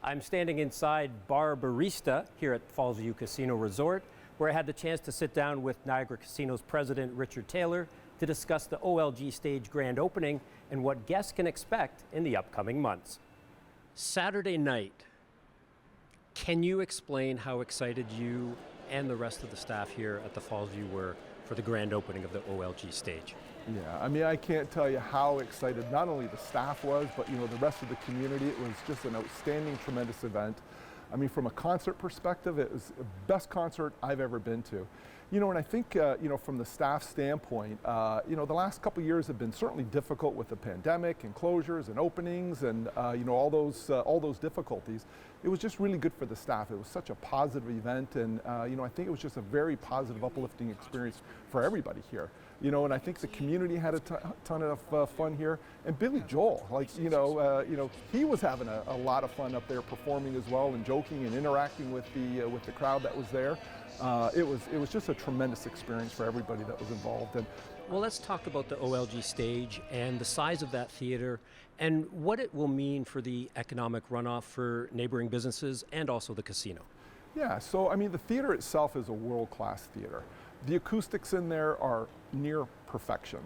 I'm standing inside Bar Barista here at Falls View Casino Resort, where I had the chance to sit down with Niagara Casino's president, Richard Taylor, to discuss the OLG Stage grand opening and what guests can expect in the upcoming months. Saturday night, can you explain how excited you and the rest of the staff here at the Falls View were for the grand opening of the OLG Stage? Yeah, I mean, I can't tell you how excited not only the staff was, but the rest of the community. It was just an outstanding, tremendous event. I mean, from a concert perspective, it was the best concert I've ever been to. And I think, from the staff standpoint, the last couple of years have been certainly difficult with the pandemic and closures and openings and, all those difficulties. It was just really good for the staff. It was such a positive event, and, I think it was just a very positive, uplifting experience for everybody here. And I think the community had a ton of fun here. And Billy Joel, he was having a lot of fun up there performing as well and joking and interacting with the crowd that was there. It was just a tremendous experience for everybody that was involved. And well, let's talk about the OLG Stage and the size of that theater and what it will mean for the economic runoff for neighboring businesses and also the casino. Yeah, so I mean, the theater itself is a world-class theater. The acoustics in there are near perfection.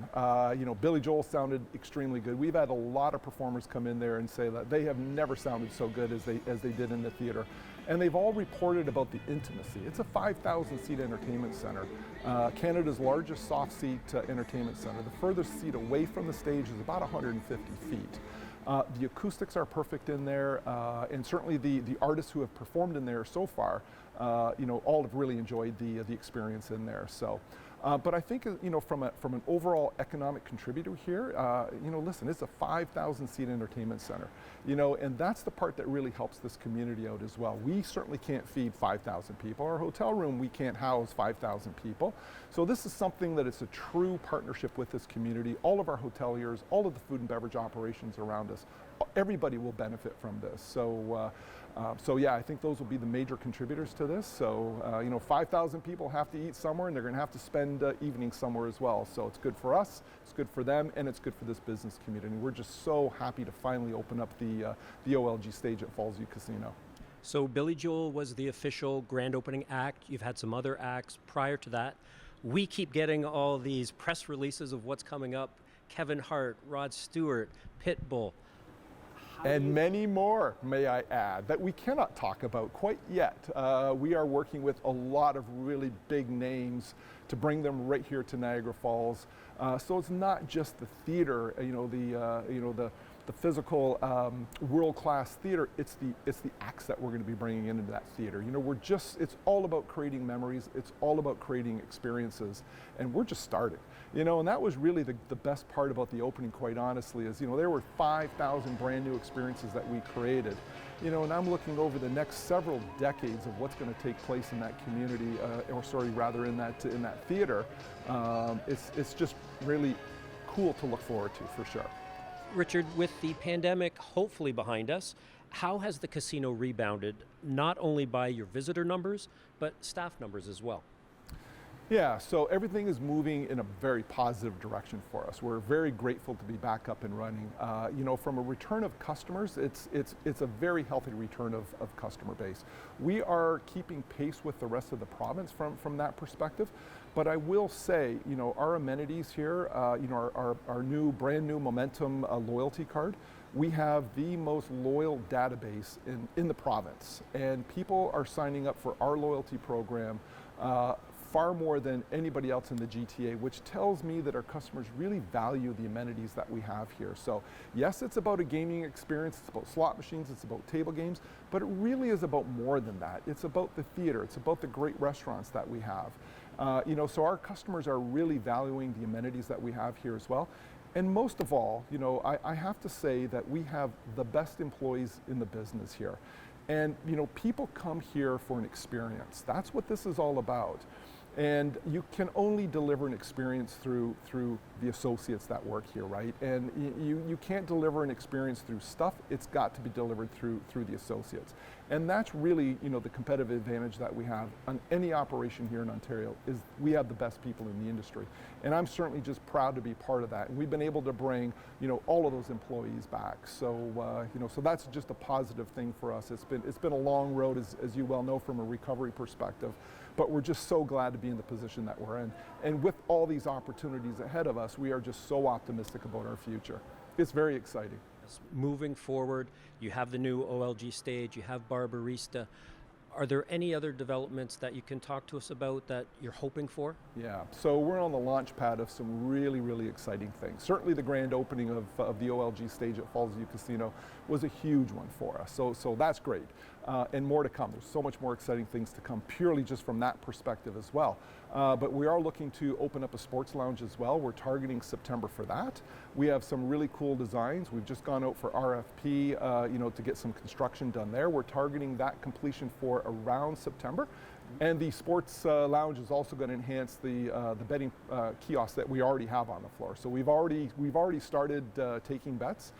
Billy Joel sounded extremely good. We've had a lot of performers come in there and say that they have never sounded so good as they did in the theater. And they've all reported about the intimacy. It's a 5,000 seat entertainment center, Canada's largest soft seat entertainment center. The furthest seat away from the stage is about 150 feet. The acoustics are perfect in there, and certainly the artists who have performed in there so far, all have really enjoyed the experience in there. So, but I think from an overall economic contributor here, listen, it's a 5,000 seat entertainment center, and that's the part that really helps this community out as well. We certainly can't feed 5,000 people. Our hotel room, we can't house 5,000 people. So this is something that it's a true partnership with this community. All of our hoteliers, all of the food and beverage operations around us, everybody will benefit from this. So yeah, I think those will be the major contributors to this. So 5,000 people have to eat somewhere, and they're going to have to spend evenings somewhere as well. So it's good for us, it's good for them, and it's good for this business community. We're just so happy to finally open up the OLG Stage at Falls View Casino. So Billy Joel was the official grand opening act. You've had some other acts prior to that. We keep getting all these press releases of what's coming up. Kevin Hart, Rod Stewart, Pitbull. And many more, may I add, that we cannot talk about quite yet. We are working with a lot of really big names to bring them right here to Niagara Falls. So it's not just the theater, the physical world-class theater. It's the acts that we're going to be bringing into that theater. It's all about creating memories. It's all about creating experiences, and we're just starting. And that was really the best part about the opening, quite honestly, is there were 5,000 brand new experiences that we created. And I'm looking over the next several decades of what's going to take place in that community, in that theater. It's just really cool to look forward to, for sure. Richard, with the pandemic hopefully behind us, how has the casino rebounded, not only by your visitor numbers, but staff numbers as well? Yeah, so everything is moving in a very positive direction for us. We're very grateful to be back up and running. From a return of customers, it's a very healthy return of customer base. We are keeping pace with the rest of the province from that perspective. But I will say, our amenities here, our brand new Momentum loyalty card, we have the most loyal database in the province. And people are signing up for our loyalty program far more than anybody else in the GTA, which tells me that our customers really value the amenities that we have here. So yes, it's about a gaming experience, it's about slot machines, it's about table games, but it really is about more than that. It's about the theater, it's about the great restaurants that we have. So our customers are really valuing the amenities that we have here as well. And most of all, I have to say that we have the best employees in the business here. And people come here for an experience. That's what this is all about. And you can only deliver an experience through the associates that work here, right? And you can't deliver an experience through stuff. It's got to be delivered through the associates. And that's really, the competitive advantage that we have on any operation here in Ontario is we have the best people in the industry. And I'm certainly just proud to be part of that. And we've been able to bring, all of those employees back. So, so that's just a positive thing for us. It's been a long road, as you well know, from a recovery perspective. But we're just so glad to be in the position that we're in. And with all these opportunities ahead of us, we are just so optimistic about our future. It's very exciting. Moving forward, you have the new OLG Stage, you have Barbarista. Are there any other developments that you can talk to us about that you're hoping for? Yeah, so we're on the launch pad of some really, really exciting things. Certainly the grand opening of the OLG Stage at Fallsview Casino was a huge one for us, so that's great. And more to come. There's so much more exciting things to come purely just from that perspective as well. But we are looking to open up a sports lounge as well. We're targeting September for that. We have some really cool designs. We've just gone out for RFP, to get some construction done there. We're targeting that completion for around September. And the sports lounge is also going to enhance the betting kiosk that we already have on the floor. So we've already started taking bets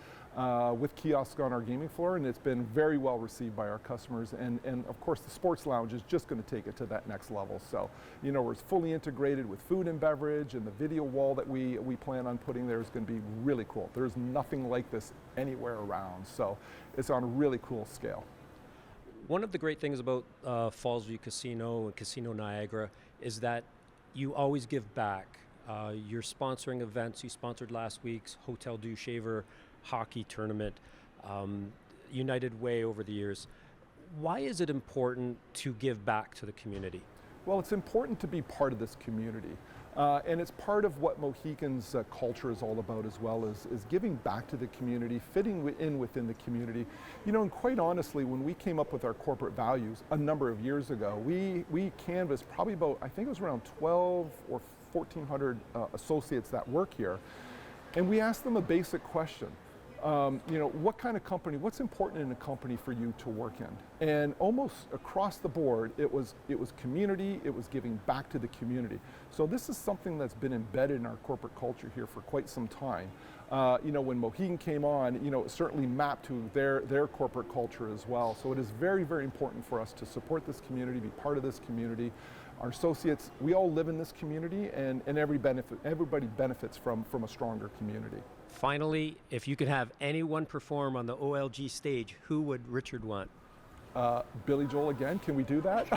with kiosks on our gaming floor, and it's been very well received by our customers. And of course, the sports lounge is just going to take it to that next level. So, we're fully integrated with food and beverage, and the video wall that we plan on putting there is going to be really cool. There's nothing like this anywhere around, so it's on a really cool scale. One of the great things about Fallsview Casino and Casino Niagara is that you always give back. You're sponsoring events. You sponsored last week's Hotel du Shaver hockey tournament, United Way over the years. Why is it important to give back to the community? Well, it's important to be part of this community. And it's part of what Mohican's culture is all about as well, is giving back to the community, fitting in within the community. And quite honestly, when we came up with our corporate values a number of years ago, we canvassed probably about, I think it was around 12 or 1,400 associates that work here. And we asked them a basic question. What kind of company, what's important in a company for you to work in? And almost across the board, it was community, it was giving back to the community. So this is something that's been embedded in our corporate culture here for quite some time. When Mohican came on, it certainly mapped to their corporate culture as well. So it is very, very important for us to support this community, be part of this community. Our associates, we all live in this community, and everybody benefits from a stronger community. Finally, if you could have anyone perform on the OLG Stage, who would Richard want? Billy Joel again, can we do that?